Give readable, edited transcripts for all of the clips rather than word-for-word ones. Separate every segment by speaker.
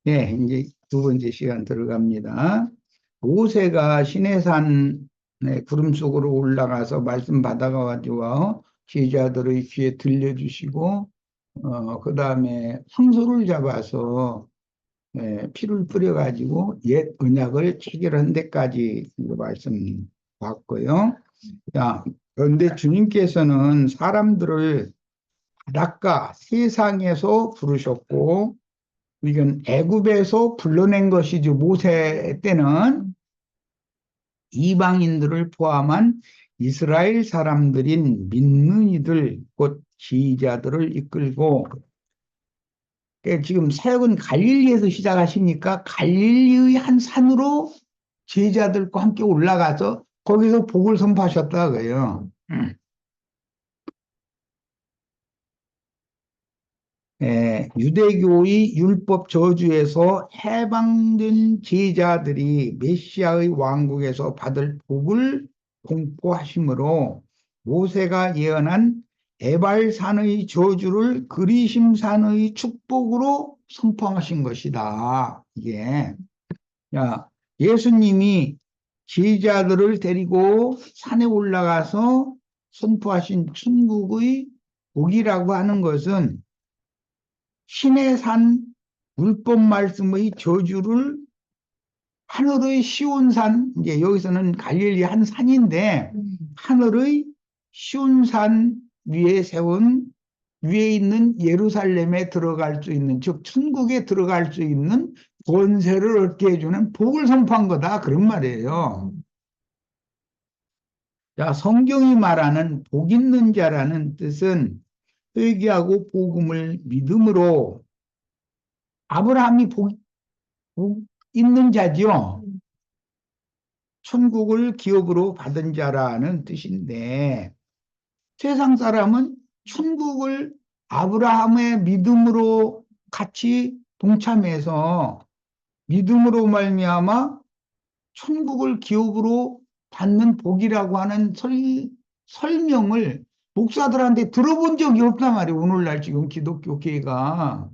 Speaker 1: 예, 이제 두 번째 시간 들어갑니다. 모세가 시내산에 구름 속으로 올라가서 말씀 받아가지고 제자들의 귀에 들려주시고, 그 다음에 황소를 잡아서 피를 뿌려가지고 옛 언약을 체결한 데까지 이거 말씀 봤고요. 자, 그런데 주님께서는 사람들을 바닷가 세상에서 부르셨고, 이건 애굽에서 불러낸 것이죠. 모세 때는 이방인들을 포함한 이스라엘 사람들인 믿는 이들, 곧 지휘자들을 이끌고, 지금 사역은 갈릴리에서 시작하시니까 갈릴리의 한 산으로 제자들과 함께 올라가서 거기서 복을 선포하셨다고요. 유대교의 율법 저주에서 해방된 제자들이 메시아의 왕국에서 받을 복을 공포하심으로 모세가 예언한 에발산의 저주를 그리심산의 축복으로 선포하신 것이다. 이게 야, 예수님이 제자들을 데리고 산에 올라가서 선포하신 천국의 복이라고 하는 것은 신의 산 율법 말씀의 저주를 하늘의 시온산, 이제 여기서는 갈릴리 한 산인데 하늘의 시온산 위에 세운 위에 있는 예루살렘에 들어갈 수 있는, 즉 천국에 들어갈 수 있는 권세를 얻게 해주는 복을 선포한 거다, 그런 말이에요. 자, 성경이 말하는 복 있는 자라는 뜻은 회개하고 복음을 믿음으로, 아브라함이 복 있는 자죠. 천국을 기업으로 받은 자라는 뜻인데, 세상 사람은 천국을 아브라함의 믿음으로 같이 동참해서 믿음으로 말미암아 천국을 기업으로 받는 복이라고 하는 설명을 목사들한테 들어본 적이 없단 말이에요. 오늘날 지금 기독교계가.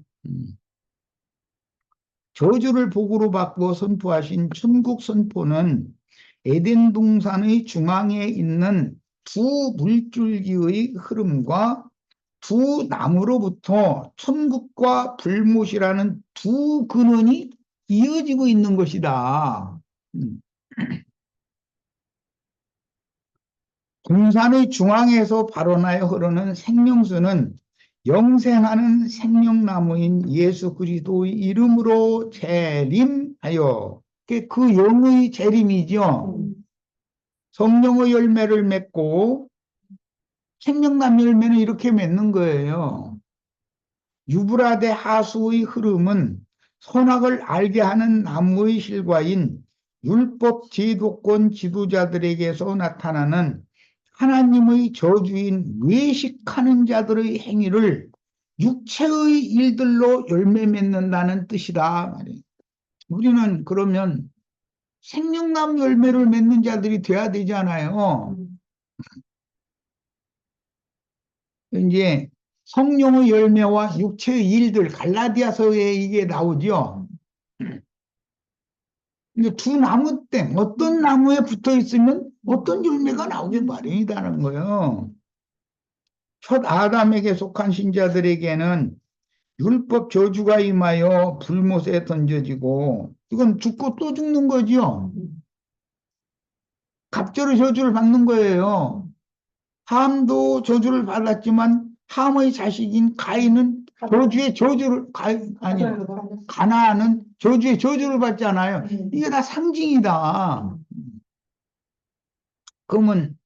Speaker 1: 저주를 복으로 바꾸어 선포하신 천국 선포는 에덴 동산의 중앙에 있는 두 물줄기의 흐름과 두 나무로부터 천국과 불못이라는 두 근원이 이어지고 있는 것이다. 동산의 중앙에서 발원하여 흐르는 생명수는 영생하는 생명나무인 예수 그리스도의 이름으로 재림하여, 그 영의 재림이죠. 성령의 열매를 맺고 생명나무 열매는 이렇게 맺는 거예요. 유브라데 하수의 흐름은 선악을 알게 하는 나무의 실과인 율법 제도권 지도자들에게서 나타나는 하나님의 저주인 외식하는 자들의 행위를 육체의 일들로 열매 맺는다는 뜻이다. 우리는 그러면 생명나무 열매를 맺는 자들이 돼야 되잖아요. 이제 성령의 열매와 육체의 일들, 갈라디아서에 이게 나오죠. 이게 두 나무 땡, 어떤 나무에 붙어 있으면 어떤 열매가 나오기 마련이라는 거예요. 첫 아담에게 속한 신자들에게는 율법 저주가 임하여 불못에 던져지고, 이건 죽고 또 죽는 거죠. 갑절의 저주를 받는 거예요. 함도 저주를 받았지만 함의 자식인 가인은 저주의 저주를, 가나안은 저주의 저주를 받잖아요. 이게 다 상징이다. 그러면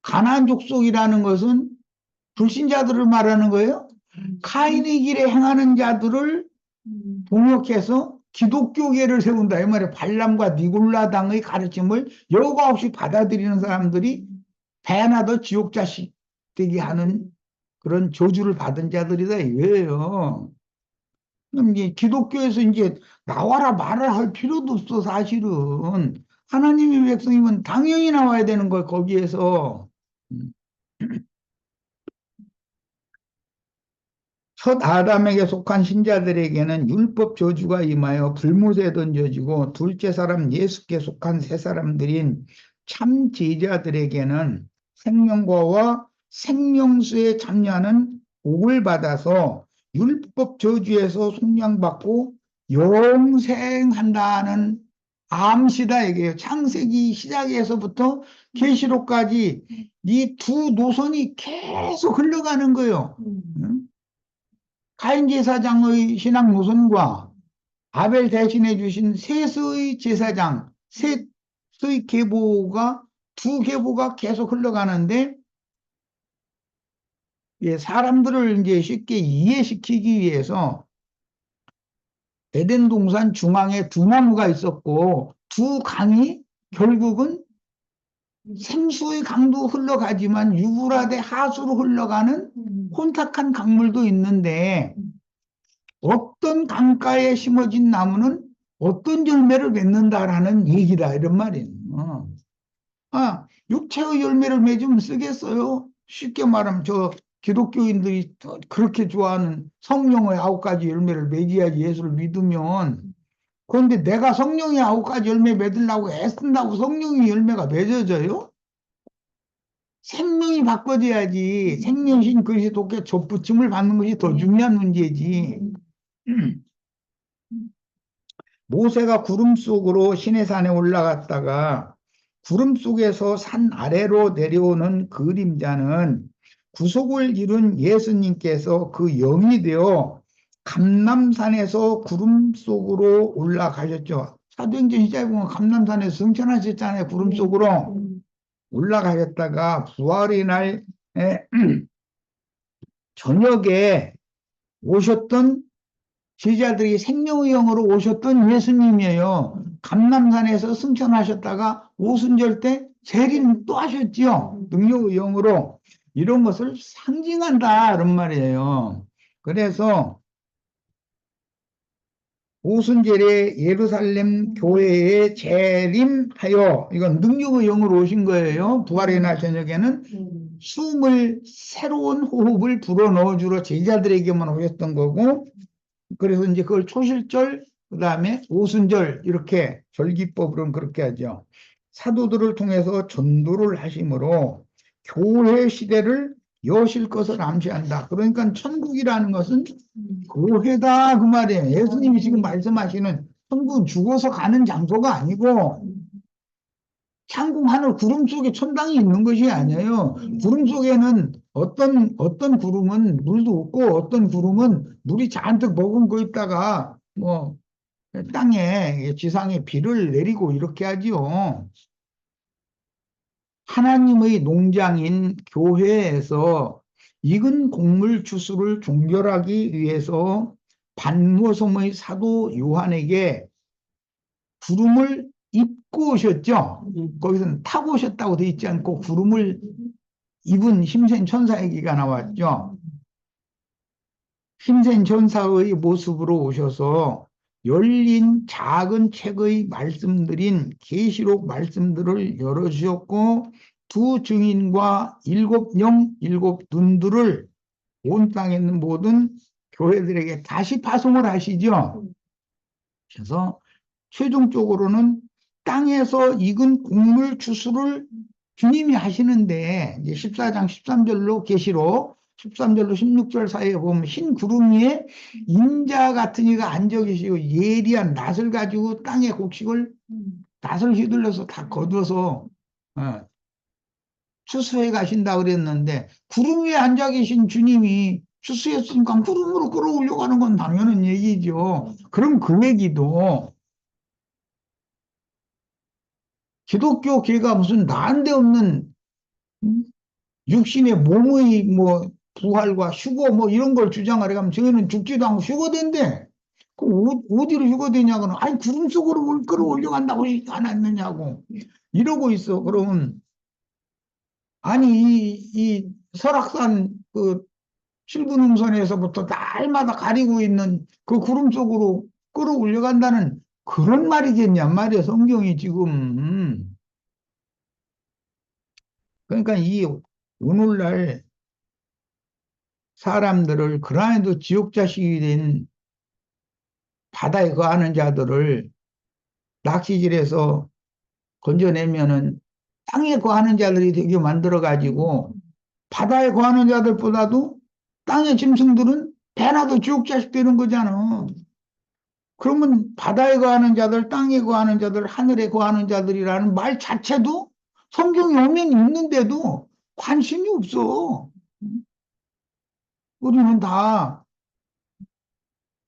Speaker 1: 가나안 족속이라는 것은 불신자들을 말하는 거예요. 가인의 길에 행하는 자들을 동역해서 기독교계를 세운다. 이 말에 발람과 니골라당의 가르침을 여과 없이 받아들이는 사람들이 배나더 지옥 자식 되게 하는 그런 저주를 받은 자들이다 이거예요. 그럼 이제 기독교에서 이제 나와라 말을 할 필요도 없어. 사실은 하나님의 백성이면 당연히 나와야 되는 거예요. 거기에서 첫 아담에게 속한 신자들에게는 율법 저주가 임하여 불못에 던져지고 둘째 사람 예수께 속한 세 사람들인 참 제자들에게는 생명과와 생명수에 참여하는 복을 받아서 율법 저주에서 속량받고 영생한다는 암시다 이게요. 창세기 시작에서부터 계시록까지 이 두 노선이 계속 흘러가는 거예요. 응? 가인 제사장의 신앙 노선과 아벨 대신해 주신 셋의 제사장, 셋의 계보가 두 계보가 계속 흘러가는데 예, 사람들을 이제 쉽게 이해시키기 위해서 에덴 동산 중앙에 두 나무가 있었고 두 강이 결국은 생수의 강도 흘러가지만 유브라데 하수로 흘러가는 혼탁한 강물도 있는데 어떤 강가에 심어진 나무는 어떤 열매를 맺는다라는 얘기다 이런 말이에요. 육체의 열매를 맺으면 쓰겠어요? 쉽게 말하면 저 기독교인들이 그렇게 좋아하는 성령의 9가지 열매를 맺어야지 예수를 믿으면 그런데 내가 성령의 9가지 열매 맺으려고 애쓴다고 성령의 열매가 맺어져요? 생명이 바꿔져야지 생명신 그리스도께 접붙임을 받는 것이 더 중요한 문제지. 모세가 구름 속으로 시내산에 올라갔다가 구름 속에서 산 아래로 내려오는 그림자는 구속을 이룬 예수님께서 그 영이 되어 감람산에서 구름 속으로 올라가셨죠. 사도행전 시작에 보면 감람산에서 승천하셨잖아요. 구름 속으로 올라가셨다가 부활의 날 저녁에 오셨던 제자들이 생명의 영으로 오셨던 예수님이에요. 감람산에서 승천하셨다가 오순절 때 재림 또 하셨지요. 능력의 영으로. 이런 것을 상징한다 이런 말이에요. 그래서 오순절에 예루살렘 교회에 재림하여 이건 능력의 영으로 오신 거예요. 부활의 날 저녁에는 숨을 새로운 호흡을 불어넣어 주러 제자들에게만 오셨던 거고 그래서 이제 그걸 초실절, 그 다음에 오순절, 이렇게 절기법으로는 그렇게 하죠. 사도들을 통해서 전도를 하심으로 교회 시대를 여실 것을 암시한다. 그러니까 천국이라는 것은 교회다. 그 말이에요. 예수님이 지금 말씀하시는 천국은 죽어서 가는 장소가 아니고 창궁 하늘 구름 속에 천당이 있는 것이 아니에요. 구름 속에는 어떤 구름은 물도 없고 어떤 구름은 물이 잔뜩 머금고 있다가 뭐 땅에 지상에 비를 내리고 이렇게 하지요. 하나님의 농장인 교회에서 익은 곡물 추수를 종결하기 위해서 반모섬의 사도 요한에게 구름을 입고 오셨죠. 거기서는 타고 오셨다고 돼 있지 않고 구름을 입은 힘센 천사 얘기가 나왔죠. 힘센 천사의 모습으로 오셔서 열린 작은 책의 말씀들인 계시록 말씀들을 열어주셨고 두 증인과 7영 7눈들을 온 땅에 있는 모든 교회들에게 다시 파송을 하시죠. 그래서 최종적으로는 땅에서 익은 곡물 추수를 주님이 하시는데 이제 14장 13절로 계시록 13절로 16절 사이에 보면 흰 구름 위에 인자 같은 이가 앉아 계시고 예리한 낫을 가지고 땅에 곡식을 낫을 휘둘러서 다 거둬서 추수해 가신다 그랬는데 구름 위에 앉아 계신 주님이 추수했으니까 구름으로 끌어올려고 하는 건 당연한 얘기죠. 그럼 그 얘기도 기독교계가 무슨 난데없는 육신의 몸의 뭐 부활과 휴거 뭐 이런 걸 주장하려 하면 저희는 죽지도 않고 휴거된대. 그 어디로 휴거되냐고는 아니 구름 속으로 끌어올려간다고 하지 않았느냐고 이러고 있어. 그러면 아니 이 설악산 그 칠분음선에서부터 날마다 가리고 있는 그 구름 속으로 끌어올려간다는 그런 말이겠냐 말이야 성경이 지금. 그러니까 이 오늘날 사람들을, 그러한에도 지옥 자식이 된 바다에 거하는 자들을 낚시질해서 건져내면은 땅에 거하는 자들이 되게 만들어가지고 바다에 거하는 자들보다도 땅의 짐승들은 배나 더 지옥 자식 되는 거잖아. 그러면 바다에 거하는 자들, 땅에 거하는 자들, 하늘에 거하는 자들이라는 말 자체도 성경에 오면 있는데도 관심이 없어. 우리는 다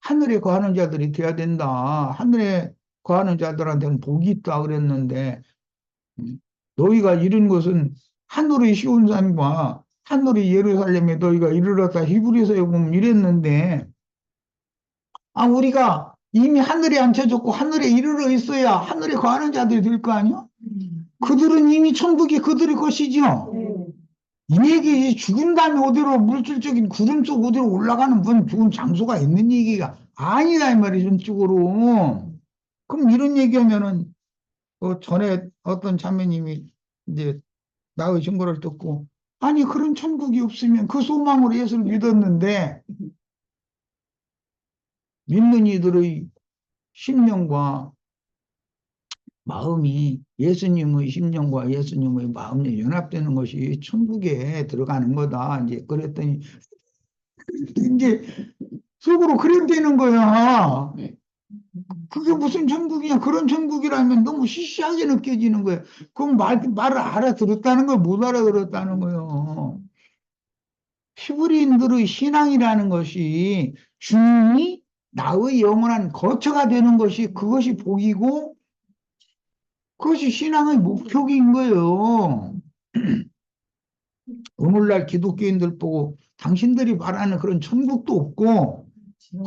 Speaker 1: 하늘에 거하는 자들이 돼야 된다. 하늘에 거하는 자들한테는 복이 있다 그랬는데, 너희가 이룬 것은 하늘의 시온산과 하늘의 예루살렘에 너희가 이르렀다. 히브리서에 보면 이랬는데, 아, 우리가 이미 하늘에 앉혀졌고 하늘에 이르러 있어야 하늘에 거하는 자들이 될 거 아니야? 그들은 이미 천국이 그들의 것이죠. 이 얘기 죽은 다음에 어디로 물질적인 구름 속 어디로 올라가는 무슨 좋은 장소가 있는 얘기가 아니다 이 말이죠. 전적으로. 그럼 이런 얘기하면은 전에 어떤 자매님이 이제 나의 증거를 듣고 아니 그런 천국이 없으면 그 소망으로 예수를 믿었는데 믿는 이들의 심령과 마음이 예수님의 심령과 예수님의 마음이 연합되는 것이 천국에 들어가는 거다. 이제 그랬더니 이제 속으로 그래 되는 거야. 그게 무슨 천국이냐? 그런 천국이라면 너무 시시하게 느껴지는 거야. 그럼 말을 알아들었다는 걸 못 알아들었다는 거예요. 히브리인들의 신앙이라는 것이 주님이 나의 영원한 거처가 되는 것이 그것이 복이고 그것이 신앙의 목표인 거예요. 오늘날 기독교인들 보고 당신들이 바라는 그런 천국도 없고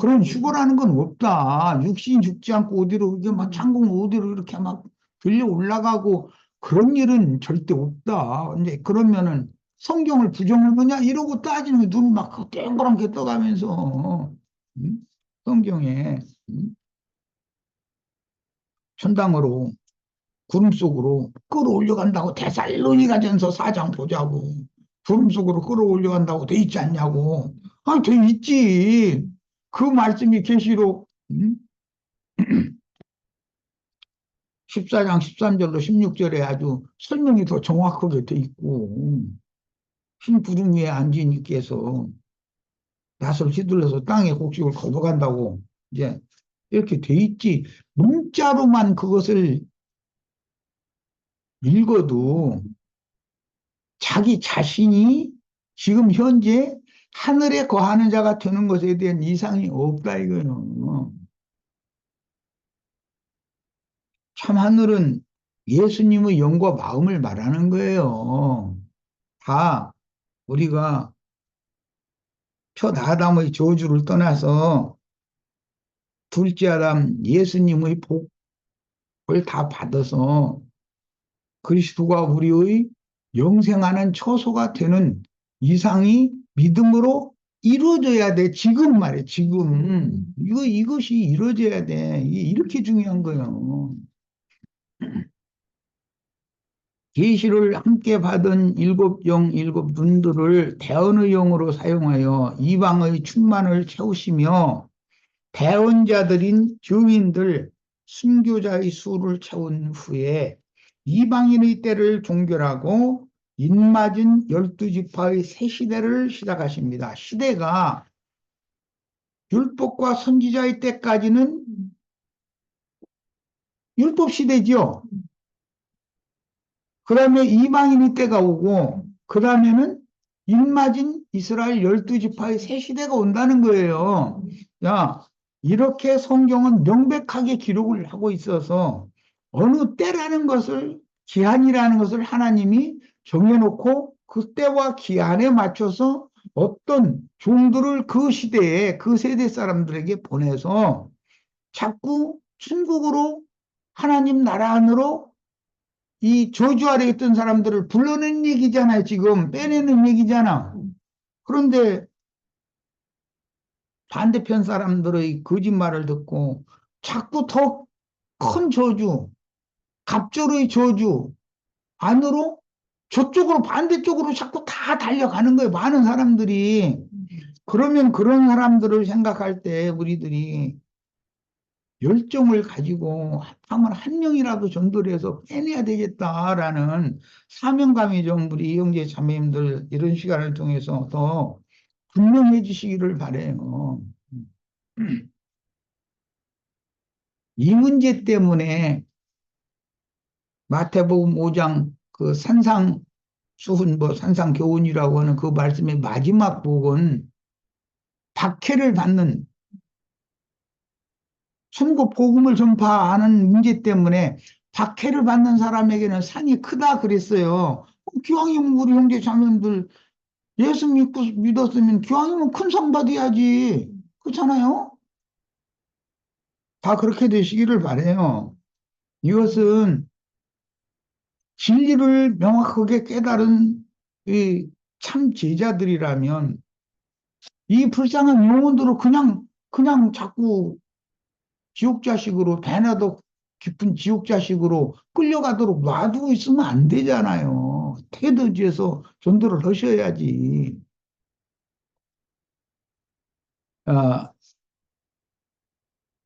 Speaker 1: 그런 휴거라는 건 없다. 육신이 죽지 않고 어디로 이게 막 창공 어디로 이렇게 막 들려 올라가고 그런 일은 절대 없다. 이제 그러면은 성경을 부정할 거냐 이러고 따지는 게 눈이 막 땡그랗게 떠가면서 음? 성경에 천당으로 구름 속으로 끌어올려간다고 데살로니가전서 4장 보자고. 구름 속으로 끌어올려간다고 돼 있지 않냐고. 아, 돼 있지. 그 말씀이 계시록 14장 13절로 16절에 아주 설명이 더 정확하게 돼 있고 흰 구름 위에 앉은 이께서 낯을 휘둘러서 땅의 곡식을 걷어간다고 이제 이렇게 돼 있지. 문자로만 그것을 읽어도 자기 자신이 지금 현재 하늘에 거하는 자가 되는 것에 대한 이상이 없다 이거는. 참 하늘은 예수님의 영과 마음을 말하는 거예요. 다 우리가 첫 아담의 저주를 떠나서 둘째 아담 예수님의 복을 다 받아서 그리스도가 우리의 영생하는 처소가 되는 이상이 믿음으로 이루어져야 돼. 지금 말이야, 지금. 이것이 이루어져야 돼. 이게 이렇게 중요한 거예요. 계시를 함께 받은 일곱 영, 일곱 눈들을 대언의 영으로 사용하여 이방의 충만을 채우시며 대언자들인 증인들, 순교자의 수를 채운 후에 이방인의 때를 종결하고 인맞은 12지파의 새 시대를 시작하십니다. 시대가 율법과 선지자의 때까지는 율법 시대죠. 그 다음에 이방인의 때가 오고 그 다음에는 인맞은 이스라엘 12지파의 새 시대가 온다는 거예요. 야, 이렇게 성경은 명백하게 기록을 하고 있어서 어느 때라는 것을 기한이라는 것을 하나님이 정해놓고 그 때와 기한에 맞춰서 어떤 종들을 그 시대에 그 세대 사람들에게 보내서 자꾸 천국으로 하나님 나라 안으로 이 저주 아래 있던 사람들을 불러낸 얘기잖아요. 지금 빼내는 얘기잖아. 그런데 반대편 사람들의 거짓말을 듣고 자꾸 더 큰 저주, 갑절의 저주 안으로 저쪽으로 반대쪽으로 자꾸 다 달려가는 거예요. 많은 사람들이. 그러면 그런 사람들을 생각할 때 우리들이 열정을 가지고 하면 한 명이라도 전도를 해서 빼내야 되겠다라는 사명감이 좀 우리 형제 자매님들 이런 시간을 통해서 더 분명해지시기를 바라요. 이 문제 때문에 마태복음 5장 그 산상수훈 뭐 산상교훈이라고 하는 그 말씀의 마지막 부분 박해를 받는 천국 복음을 전파하는 문제 때문에 박해를 받는 사람에게는 상이 크다 그랬어요. 기왕이면 우리 형제 자매들 예수 믿었으면 기왕이면 큰 상 받아야지. 그렇잖아요? 다 그렇게 되시기를 바래요. 이것은 진리를 명확하게 깨달은 이 참 제자들이라면 이 불쌍한 영혼들을 그냥 자꾸 지옥 자식으로 배나도 깊은 지옥 자식으로 끌려가도록 놔두고 있으면 안 되잖아요. 태도지에서 전도를 하셔야지. 아,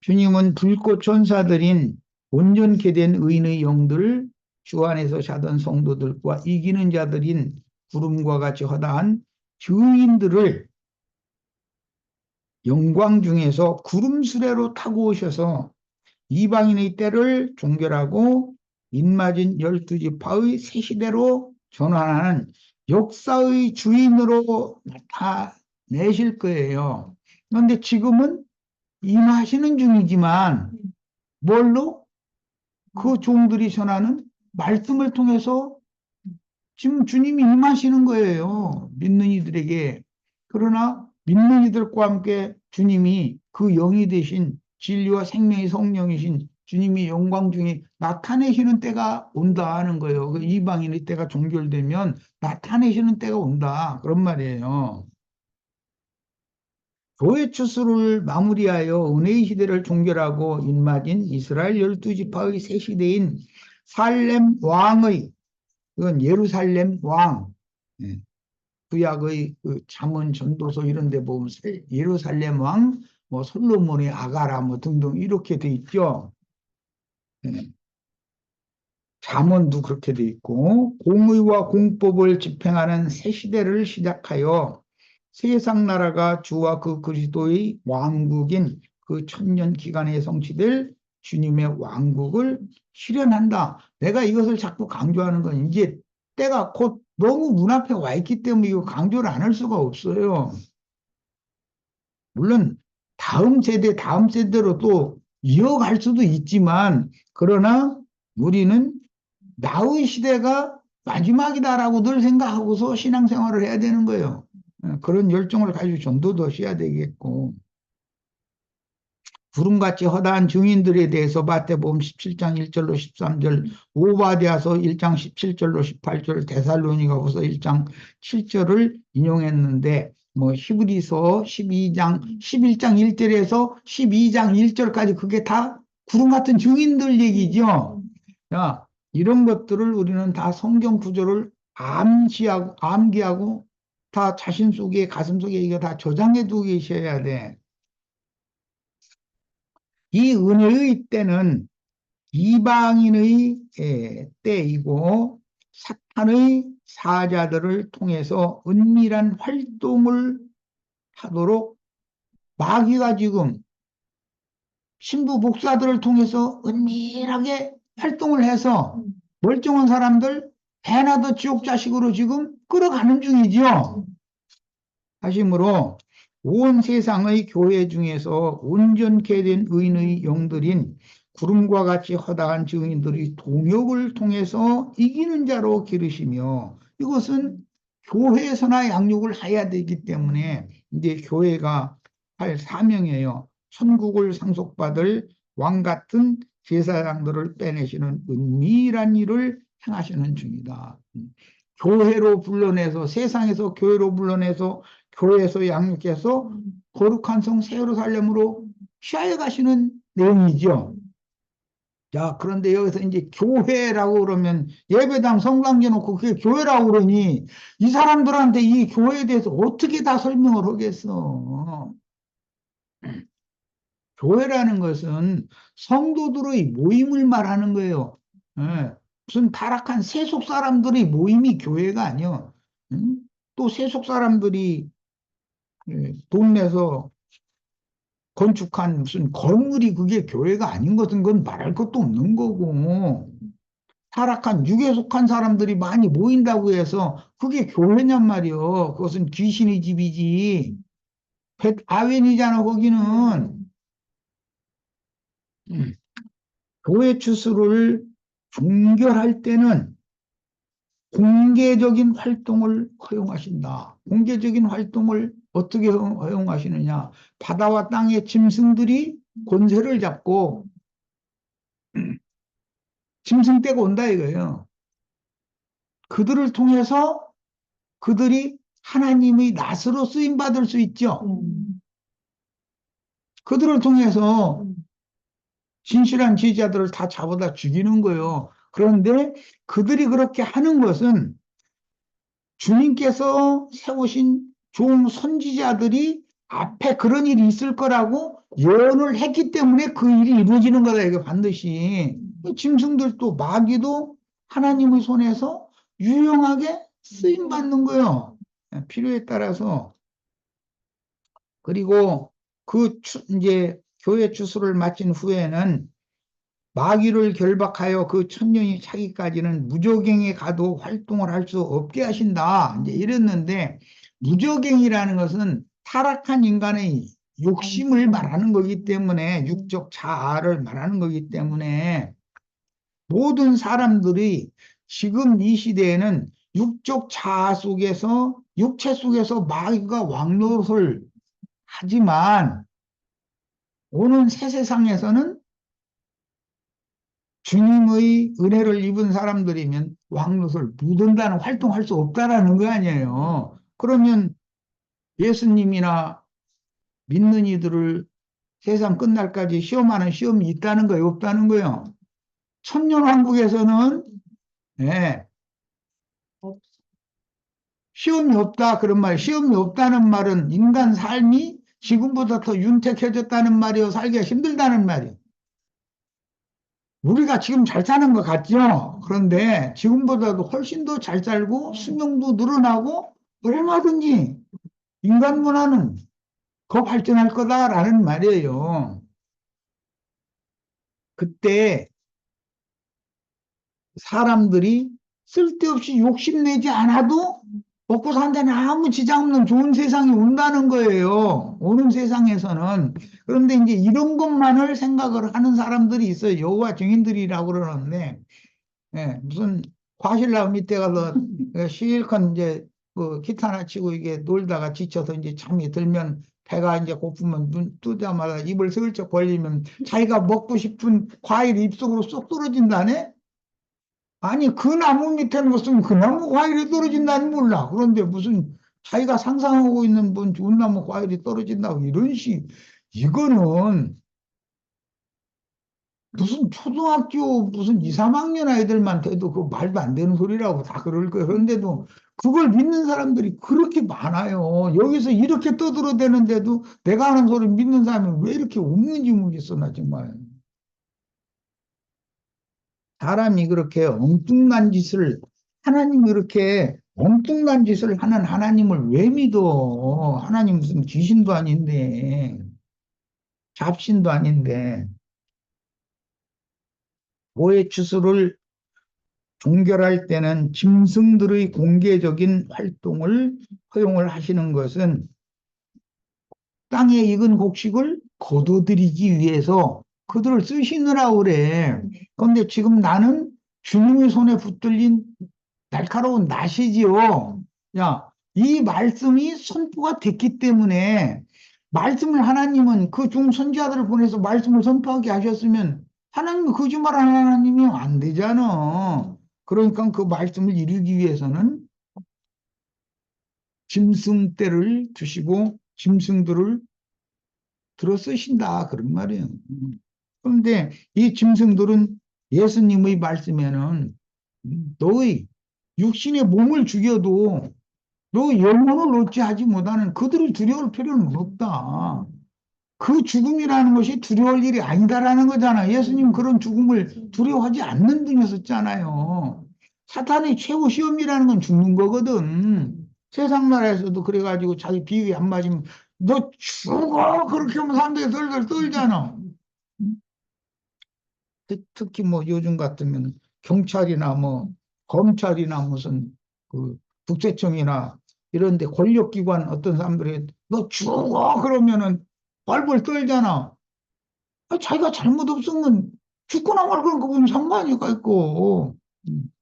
Speaker 1: 주님은 불꽃 천사들인 온전케 된 의인의 영들 주 안에서 자던 성도들과 이기는 자들인 구름과 같이 허다한 증인들을 영광 중에서 구름 수레로 타고 오셔서 이방인의 때를 종결하고 입맞은 12지파의 새 시대로 전환하는 역사의 주인으로 나타내실 거예요. 그런데 지금은 임하시는 중이지만 뭘로? 그 종들이 전하는 말씀을 통해서 지금 주님이 임하시는 거예요. 믿는 이들에게. 그러나 믿는 이들과 함께 주님이 그 영이 되신 진리와 생명의 성령이신 주님이 영광 중에 나타내시는 때가 온다 하는 거예요. 그 이방인의 때가 종결되면 나타내시는 때가 온다. 그런 말이에요. 교회 추수를 마무리하여 은혜의 시대를 종결하고 인맞은 이스라엘 12지파의 새 시대인 살렘 왕의, 이건 예루살렘 왕, 예, 구약의 그 잠언 전도서 이런 데 보면 예루살렘 왕, 뭐 솔로몬의 아가라 뭐 등등 이렇게 돼 있죠. 예, 잠언도 그렇게 돼 있고 공의와 공법을 집행하는 새 시대를 시작하여 세상 나라가 주와 그 그리스도의 왕국인 그 천년 기간에 성취될 주님의 왕국을 실현한다. 내가 이것을 자꾸 강조하는 건 이제 때가 곧 너무 눈앞에 와 있기 때문에 이거 강조를 안 할 수가 없어요. 물론 다음 세대로 또 이어갈 수도 있지만 그러나 우리는 나의 시대가 마지막이다라고 늘 생각하고서 신앙생활을 해야 되는 거예요. 그런 열정을 가지고 전도도 하셔야 되겠고 구름같이 허다한 증인들에 대해서 마태복음 17장 1절로 13절, 오바댜서 1장 17절로 18절, 데살로니가후서 1장 7절을 인용했는데 뭐 히브리서 11장 1절에서 12장 1절까지 그게 다 구름 같은 증인들 얘기죠. 야, 이런 것들을 우리는 다 성경 구조를 암기하고 다 자신 속에 가슴 속에 이거 다 저장해 두고 계셔야 돼. 이 은혜의 때는 이방인의 때이고 사탄의 사자들을 통해서 은밀한 활동을 하도록 마귀가 지금 신부 목사들을 통해서 은밀하게 활동을 해서 멀쩡한 사람들 배나더 지옥 자식으로 지금 끌어가는 중이죠. 하심으로 온 세상의 교회 중에서 온전케 된 의인의 영들인 구름과 같이 허다한 증인들이 동역을 통해서 이기는 자로 기르시며 이것은 교회에서나 양육을 해야 되기 때문에 이제 교회가 할 사명이에요. 천국을 상속받을 왕 같은 제사장들을 빼내시는 은밀한 일을 행하시는 중이다. 교회로 불러내서 세상에서 교회로 불러내서 교회에서 양육해서 거룩한 성 새 예루살렘으로 취하여 가시는 내용이죠. 자, 그런데 여기서 이제 교회라고 그러면 예배당 성당제 놓고 그게 교회라고 그러니 이 사람들한테 이 교회에 대해서 어떻게 다 설명을 하겠어. 교회라는 것은 성도들의 모임을 말하는 거예요. 예. 무슨 타락한 세속 사람들의 모임이 교회가 아니요. 응? 또 세속 사람들이 돈 내서 건축한 무슨 건물이 그게 교회가 아닌 것은 그건 말할 것도 없는 거고. 타락한 육에 속한 사람들이 많이 모인다고 해서 그게 교회냔 말이요. 그것은 귀신의 집이지. 아웬이잖아, 거기는. 음. 교회 추수를 종결할 때는 공개적인 활동을 허용하신다. 공개적인 활동을 어떻게 허용하시느냐. 바다와 땅의 짐승들이 권세를 잡고 짐승 때가 온다 이거예요. 그들을 통해서 그들이 하나님의 낫으로 쓰임받을 수 있죠. 그들을 통해서 진실한 지지자들을 다 잡아다 죽이는 거예요. 그런데 그들이 그렇게 하는 것은 주님께서 세우신 좋은 선지자들이 앞에 그런 일이 있을 거라고 예언을 했기 때문에 그 일이 이루어지는 거다, 이거 반드시. 짐승들도 마귀도 하나님의 손에서 유용하게 쓰임받는 거예요. 필요에 따라서. 그리고 이제 교회 추수를 마친 후에는 마귀를 결박하여 그 천년이 차기까지는 무저갱에 가도 활동을 할 수 없게 하신다. 이제 이랬는데, 무저갱이라는 것은 타락한 인간의 욕심을 말하는 거기 때문에, 육적 자아를 말하는 거기 때문에, 모든 사람들이 지금 이 시대에는 육적 자아 속에서, 육체 속에서 마귀가 왕노릇을 하지만, 오는 새 세상에서는 주님의 은혜를 입은 사람들이면 왕노릇을 묻는다는 활동할 수 없다라는 거 아니에요. 그러면 예수님이나 믿는 이들을 세상 끝날까지 시험하는 시험이 있다는 거예요, 없다는 거예요. 천년왕국에서는 예, 시험이 없다 그런 말, 시험이 없다는 말은 인간 삶이 지금보다 더 윤택해졌다는 말이요, 살기가 힘들다는 말이에요. 우리가 지금 잘 사는 것 같죠? 그런데 지금보다도 훨씬 더 잘 살고 수명도 늘어나고 얼마든지 인간 문화는 더 발전할 거다라는 말이에요. 그때 사람들이 쓸데없이 욕심내지 않아도 먹고 산다는 아무 지장 없는 좋은 세상이 온다는 거예요. 오는 세상에서는. 그런데 이제 이런 것만을 생각을 하는 사람들이 있어요. 여호와 증인들이라고 그러는데 무슨 과실나무 밑에 가서 실컷 이제 그 기타나 치고 이게 놀다가 지쳐서 이제 잠이 들면 배가 이제 고프면 눈 뜨자마자 입을 슬쩍 벌리면 자기가 먹고 싶은 과일이 입속으로 쏙 떨어진다네? 아니 그 나무 밑에 무슨 그 나무 과일이 떨어진다니 몰라. 그런데 무슨 자기가 상상하고 있는 뭔 좋은 나무 과일이 떨어진다고 이런 이거는 무슨 초등학교 무슨 2, 3학년 아이들만 돼도 그 말도 안 되는 소리라고 다 그럴 거예요. 그런데도 그걸 믿는 사람들이 그렇게 많아요. 여기서 이렇게 떠들어대는데도 내가 하는 소리 믿는 사람이 왜 이렇게 없는지 모르겠어, 나 정말. 사람이 그렇게 엉뚱한 짓을, 하나님이 그렇게 엉뚱한 짓을 하는 하나님을 왜 믿어? 하나님 무슨 귀신도 아닌데, 잡신도 아닌데, 모의 추수를 종결할 때는 짐승들의 공개적인 활동을 허용을 하시는 것은 땅에 익은 곡식을 거둬들이기 위해서 그들을 쓰시느라고 그래. 그런데 지금 나는 주님의 손에 붙들린 날카로운 낫이지요. 야, 이 말씀이 선포가 됐기 때문에 말씀을 하나님은 그 중선지자들을 보내서 말씀을 선포하게 하셨으면 하나님이 거짓말하는 하나님이 안 되잖아. 그러니까 그 말씀을 이루기 위해서는 짐승떼를 두시고 짐승들을 들어 쓰신다 그런 말이에요. 그런데 이 짐승들은 예수님의 말씀에는 너의 육신의 몸을 죽여도 너 영혼을 얻지 하지 못하는 그들을 두려울 필요는 없다. 그 죽음이라는 것이 두려울 일이 아니다라는 거잖아. 예수님 그런 죽음을 두려워하지 않는 분이었잖아요. 사탄의 최고 시험이라는 건 죽는 거거든. 세상 나라에서도 그래가지고 자기 비위 안 맞으면 너 죽어! 그렇게 하면 사람들이 덜덜 떨잖아. 특히 뭐 요즘 같으면 경찰이나 뭐 검찰이나 무슨 그 국세청이나 이런 데 권력기관 어떤 사람들이 너 죽어! 그러면은 벌벌 떨잖아. 자기가 잘못 없으면 죽거나 말거나 그건 상관이가 있고. 음.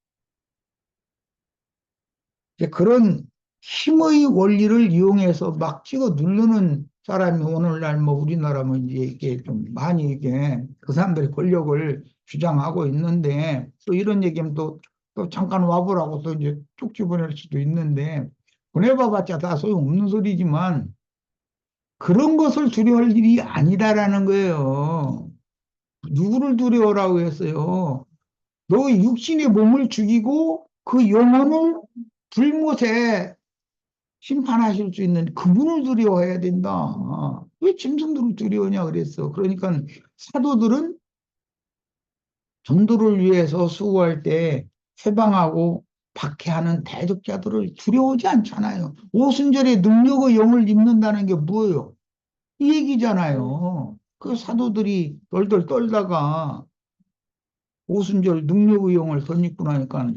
Speaker 1: 이제 그런 힘의 원리를 이용해서 막 찍어 누르는 사람이 오늘날 뭐 우리나라 뭐 이제 이게 좀 많이 이게 그 사람들이 권력을 주장하고 있는데 또 이런 얘기하면 또 잠깐 와보라고 또 이제 쪽지 보낼 수도 있는데 보내봐봤자 다 소용없는 소리지만 그런 것을 두려워할 일이 아니다라는 거예요. 누구를 두려워라고 했어요? 너 육신의 몸을 죽이고 그 영혼을 불못에 심판하실 수 있는 그분을 두려워해야 된다. 왜 짐승들을 두려워냐 그랬어. 그러니까 사도들은 전도를 위해서 수고할 때 해방하고 박해하는 대적자들을 두려워하지 않잖아요. 오순절에 능력의 영을 입는다는 게 뭐예요? 이 얘기잖아요. 그 사도들이 덜덜 떨다가 오순절 능력의 영을 덧입고 나니까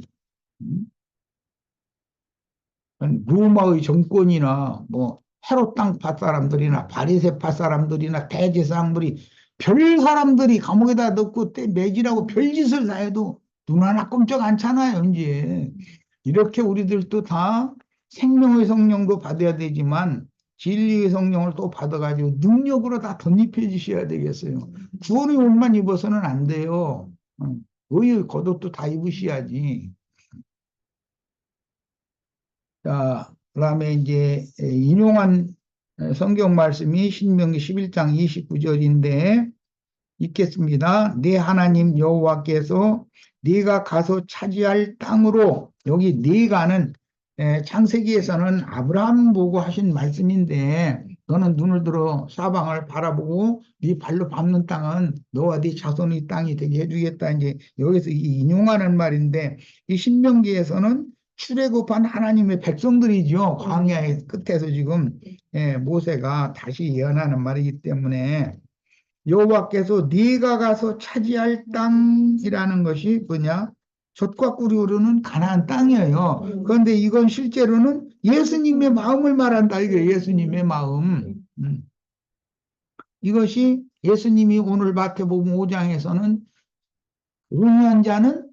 Speaker 1: 로마의 정권이나 뭐 헤롯 땅파 사람들이나 바리새파 사람들이나 대제사장들이 별 사람들이 감옥에다 넣고 때 매질하고 별짓을 다 해도 눈 하나 꼼짝 않잖아요. 이제 이렇게 우리들도 다 생명의 성령도 받아야 되지만 진리의 성령을 또 받아가지고 능력으로 다 덧입혀 주셔야 되겠어요. 구원의 옷만 입어서는 안 돼요. 의의 겉옷도 다 입으셔야지. 자, 그다음에 이제 인용한 성경 말씀이 신명기 11장 29절인데 읽겠습니다. 네 하나님 여호와께서 네가 가서 차지할 땅으로 여기 네가는 창세기에서는 아브라함 보고 하신 말씀인데 너는 눈을 들어 사방을 바라보고 네 발로 밟는 땅은 너와 네 자손의 땅이 되게 해주겠다. 이제 여기서 인용하는 말인데 이 신명기에서는 출애굽한 하나님의 백성들이죠. 광야의 끝에서 지금 모세가 다시 예언하는 말이기 때문에 여호와께서 네가 가서 차지할 땅이라는 것이 뭐냐? 젖과 꿀이 흐르는 가나안 땅이에요. 그런데 이건 실제로는 예수님의 마음을 말한다. 이게 예수님의 마음. 이것이 예수님이 오늘 마태복음 5장에서는 의인한 자는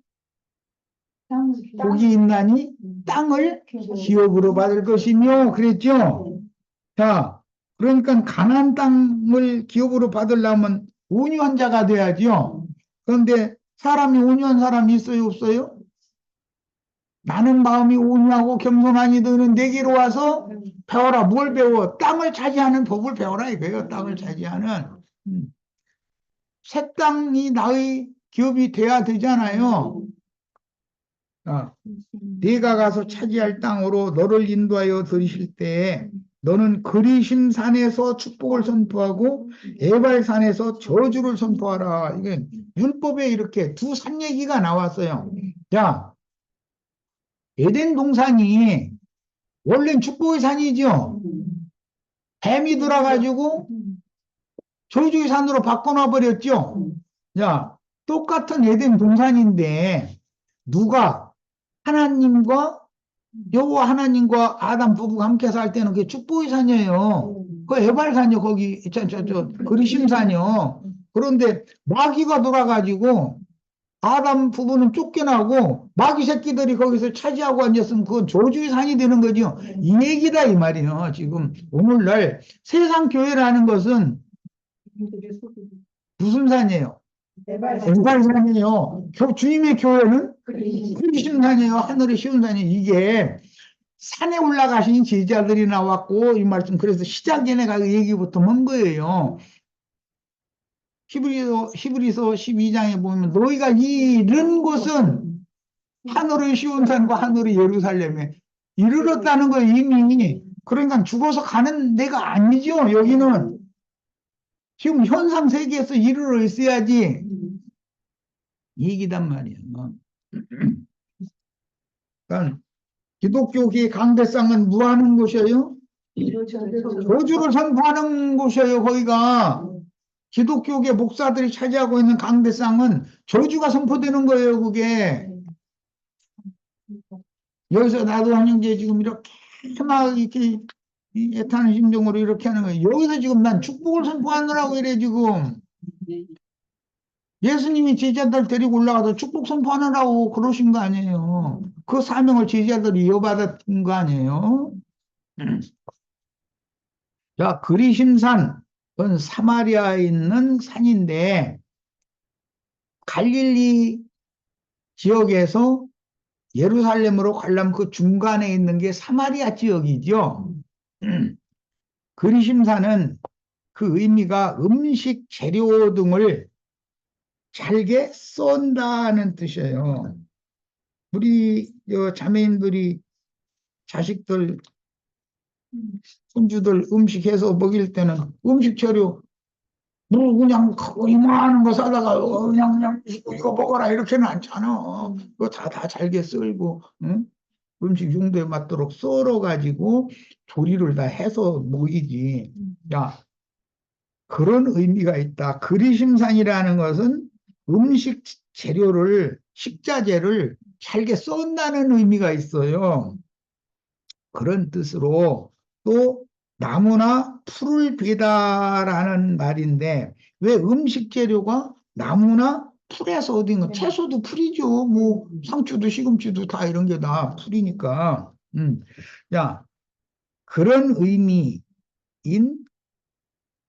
Speaker 1: 복이 있나니 땅을 기업으로 받을 것이며 그랬죠. 자, 그러니까 가나안 땅을 기업으로 받으려면 온유한 자가 돼야죠. 그런데 사람이 온유한 사람이 있어요, 없어요? 나는 마음이 온유하고 겸손하니 너는 내게로 와서 배워라. 뭘 배워? 땅을 차지하는 법을 배워라 이거예요. 땅을 차지하는. 새 땅이 나의 기업이 돼야 되잖아요. 네가 가서 차지할 땅으로 너를 인도하여 들이실 때에 너는 그리심 산에서 축복을 선포하고 에발 산에서 저주를 선포하라. 이게 율법에 이렇게 두 산 얘기가 나왔어요. 자, 에덴 동산이 원래는 축복의 산이죠. 뱀이 들어가지고 저주의 산으로 바꿔놔 버렸죠. 자, 똑같은 에덴 동산인데 누가 하나님과 여호와 하나님과 아담 부부가 함께 살 때는 그게 축복의 산이에요. 그 에발산이요. 거기 그리심산이요. 그런데 마귀가 돌아가지고 아담 부부는 쫓겨나고 마귀 새끼들이 거기서 차지하고 앉았으면 그건 저주의 산이 되는 거죠. 이 얘기다 이 말이에요. 지금 오늘날 세상 교회라는 것은 무슨 산이에요? 에발산이에요. 주님의 교회는 그리심산이에요. 하늘의 쉬운 산이에요. 이게 산에 올라가신 제자들이 나왔고 이 말씀 그래서 시작에 내가 그 얘기부터 먼 거예요. 히브리서 12장에 보면 너희가 이른 곳은 하늘의 시온산과 하늘의 예루살렘에 이르렀다는 거 이미. 그러니까 죽어서 가는 데가 아니죠. 여기는 지금 현상 세계에서 이르러 있어야지 얘기단 말이에요. 그러니까 기독교계 강대상은 뭐 하는 곳이에요? 저주를 선포하는 곳이에요. 거기가 기독교계 목사들이 차지하고 있는 강대상은 저주가 선포되는 거예요. 그게 여기서 나도 한 형제 지금 이렇게 막 이렇게 애타는 심정으로 이렇게 하는 거예요. 여기서 지금 난 축복을 선포하느라고 이래 지금. 예수님이 제자들 데리고 올라가서 축복 선포하느라고 그러신 거 아니에요. 그 사명을 제자들이 이어받은 거 아니에요. 자, 그리심산은 사마리아에 있는 산인데 갈릴리 지역에서 예루살렘으로 가려면 그 중간에 있는 게 사마리아 지역이죠. 그리심산은 그 의미가 음식 재료 등을 잘게 썬다는 뜻이에요. 우리 자매님들이 자식들, 손주들 음식해서 먹일 때는 음식 재료 뭐 그냥 이만한 거 사다가 그냥 이거 먹어라 이렇게는 않잖아. 그거 다 잘게 썰고 응? 음식 용도에 맞도록 썰어가지고 조리를 다 해서 먹이지. 야, 그런 의미가 있다. 그리심산이라는 것은 음식 재료를, 식자재를 잘게 썬다는 의미가 있어요. 그런 뜻으로 또 나무나 풀을 베다라는 말인데 왜 음식 재료가 나무나 풀에서 얻은 거 채소도 풀이죠. 뭐 상추도 시금치도 다 이런 게 다 풀이니까. 야, 그런 의미인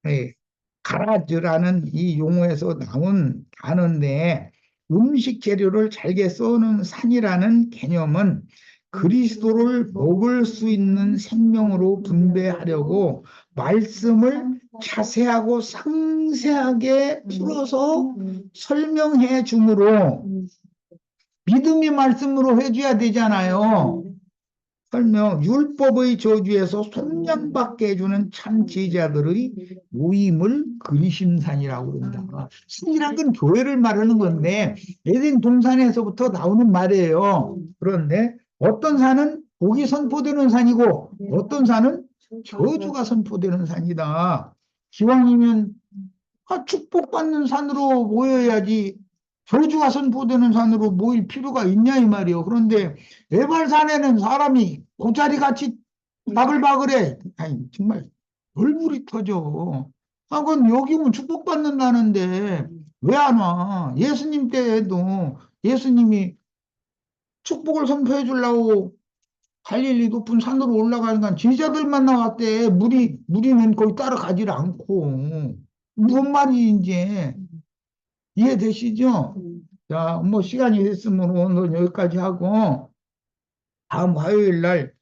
Speaker 1: 예, 가라즈라는 이 용어에서 나온 단어인데 음식 재료를 잘게 써는 산이라는 개념은 그리스도를 먹을 수 있는 생명으로 분배하려고 말씀을 자세하고 상세하게 풀어서 설명해 주므로 믿음의 말씀으로 해줘야 되잖아요. 설명, 율법의 저주에서 속량받게 해주는 참 제자들의 모임을 그리심산이라고 그런다. 산이란 건 교회를 말하는 건데 에덴 동산에서부터 나오는 말이에요. 그런데 어떤 산은 복이 선포되는 산이고 어떤 산은 저주가 선포되는 산이다. 기왕이면 축복받는 산으로 모여야지 저주가 선포되는 산으로 모일 필요가 있냐 이 말이에요. 그런데 에발산에는 사람이 고자리같이 바글바글해. 아니 정말 얼굴이 터져. 아, 그건 여기 오면 축복받는다는데 왜 안 와? 예수님 때에도 예수님이 축복을 선포해 주려고 갈릴리 높은 산으로 올라가니까 제자들만 나왔대. 무리는 거기 따라가지를 않고. 무슨 말인지 이해되시죠? 자, 뭐 시간이 됐으면 오늘 여기까지 하고 다음 화요일 날